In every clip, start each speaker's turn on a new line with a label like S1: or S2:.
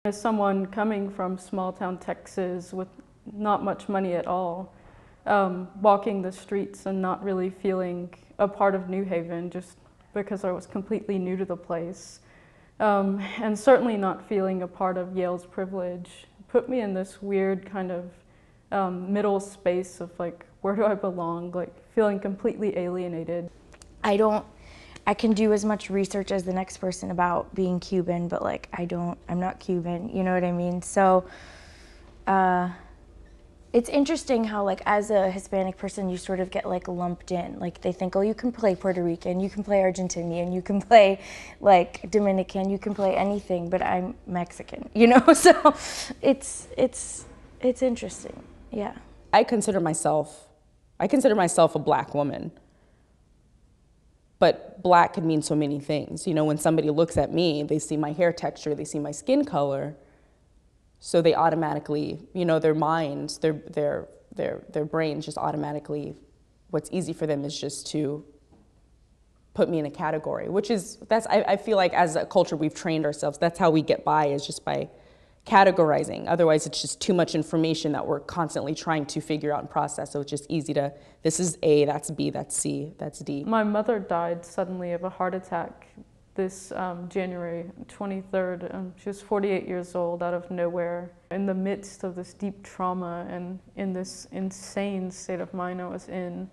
S1: As someone coming from small town Texas with not much money at all, walking the streets and not really feeling a part of New Haven just because I was completely new to the place, and certainly not feeling a part of Yale's privilege, put me in this weird kind of middle space of like, where do I belong? Like feeling completely alienated.
S2: I can do as much research as the next person about being Cuban, but like I'm not Cuban, you know what I mean? So it's interesting how like as a Hispanic person, you sort of get like lumped in. Like they think, oh, you can play Puerto Rican, you can play Argentinian, you can play like Dominican, you can play anything, but I'm Mexican, you know? So it's interesting, yeah.
S3: I consider myself a Black woman. But Black could mean so many things. You know, when somebody looks at me, they see my hair texture, they see my skin color, so they automatically, you know, their minds, their brains just automatically, what's easy for them is just to put me in a category, which is, I feel like as a culture we've trained ourselves, that's how we get by, is just by categorizing. Otherwise, it's just too much information that we're constantly trying to figure out and process. So it's just easy to, this is A, that's B, that's C, that's D.
S1: My mother died suddenly of a heart attack this January 23rd. She was 48 years old, out of nowhere. In the midst of this deep trauma and in this insane state of mind I was in,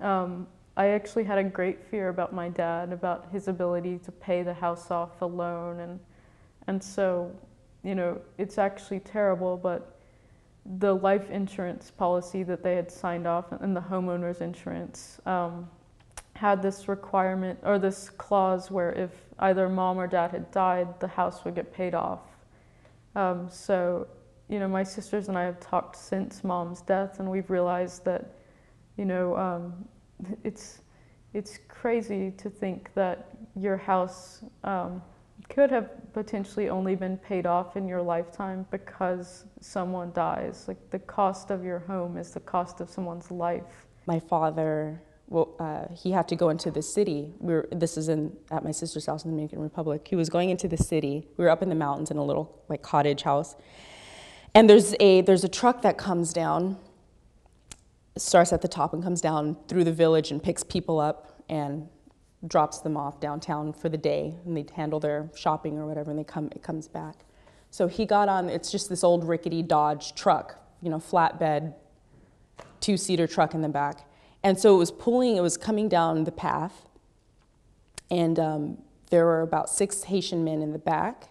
S1: I actually had a great fear about my dad, about his ability to pay the house off alone. And so, you know, it's actually terrible, but the life insurance policy that they had signed off and the homeowner's insurance had this requirement or this clause where if either mom or dad had died, the house would get paid off. So, you know, my sisters and I have talked since mom's death, and we've realized that, you know, it's crazy to think that your house could have potentially only been paid off in your lifetime because someone dies. Like the cost of your home is the cost of someone's life.
S3: My father, well, he had to go into the city. This is at my sister's house in the Dominican Republic. He was going into the city. We were up in the mountains in a little like cottage house. And there's a truck that comes down, starts at the top and comes down through the village and picks people up and drops them off downtown for the day, and they handle their shopping or whatever, and it comes back. So he got on, it's just this old rickety Dodge truck, you know, flatbed, two-seater truck in the back. And so it was coming down the path, and there were about 6 Haitian men in the back.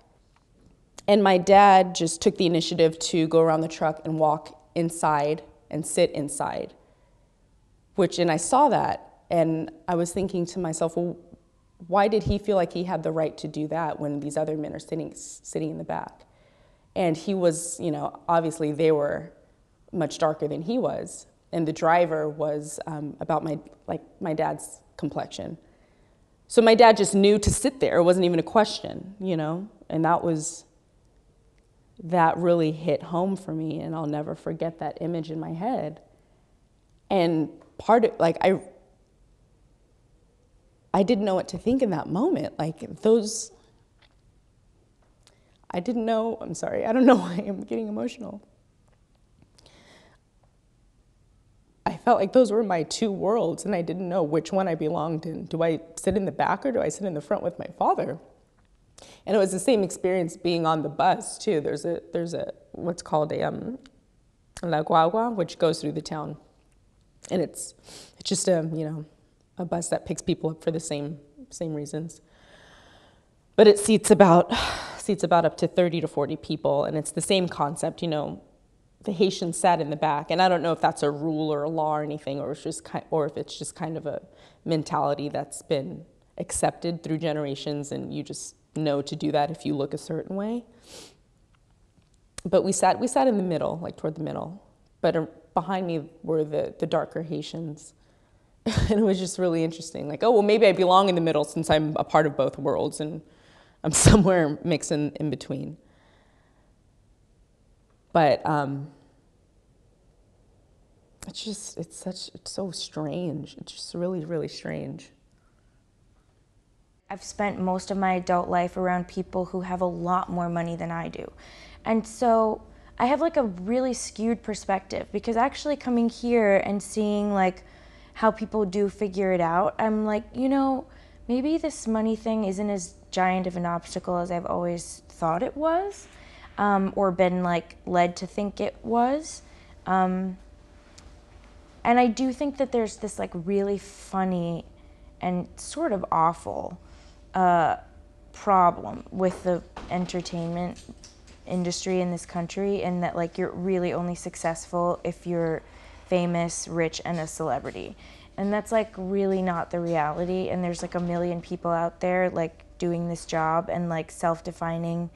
S3: And my dad just took the initiative to go around the truck and walk inside and sit inside, and I saw that. And I was thinking to myself, well, why did he feel like he had the right to do that when these other men are sitting in the back? And he was, you know, obviously they were much darker than he was. And the driver was about my dad's complexion. So my dad just knew to sit there. It wasn't even a question, you know? And that really hit home for me, and I'll never forget that image in my head. And I didn't know what to think in that moment. I didn't know, I'm sorry, I don't know why I'm getting emotional. I felt like those were my two worlds, and I didn't know which one I belonged in. Do I sit in the back or do I sit in the front with my father? And it was the same experience being on the bus too. There's a what's called a La Guagua, which goes through the town. And it's just a bus that picks people up for the same reasons. But it seats about up to 30 to 40 people, and it's the same concept, you know. The Haitians sat in the back, and I don't know if that's a rule or a law or anything, or if it's just kind of a mentality that's been accepted through generations, and you just know to do that if you look a certain way. But we sat in the middle, like toward the middle, but behind me were the darker Haitians. And it was just really interesting. Like, oh, well, maybe I belong in the middle since I'm a part of both worlds, and I'm somewhere mixing in between. But it's so strange. It's just really, really strange.
S2: I've spent most of my adult life around people who have a lot more money than I do. And so I have like a really skewed perspective, because actually coming here and seeing like how people do figure it out, I'm like, you know, maybe this money thing isn't as giant of an obstacle as I've always thought it was, or been like led to think it was. And I do think that there's this like really funny and sort of awful problem with the entertainment industry in this country, and that like you're really only successful if you're famous, rich, and a celebrity. And that's like really not the reality. And there's like a million people out there like doing this job and like self-defining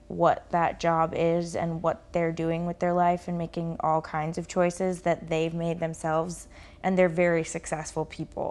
S2: what that job is and what they're doing with their life and making all kinds of choices that they've made themselves, and they're very successful people.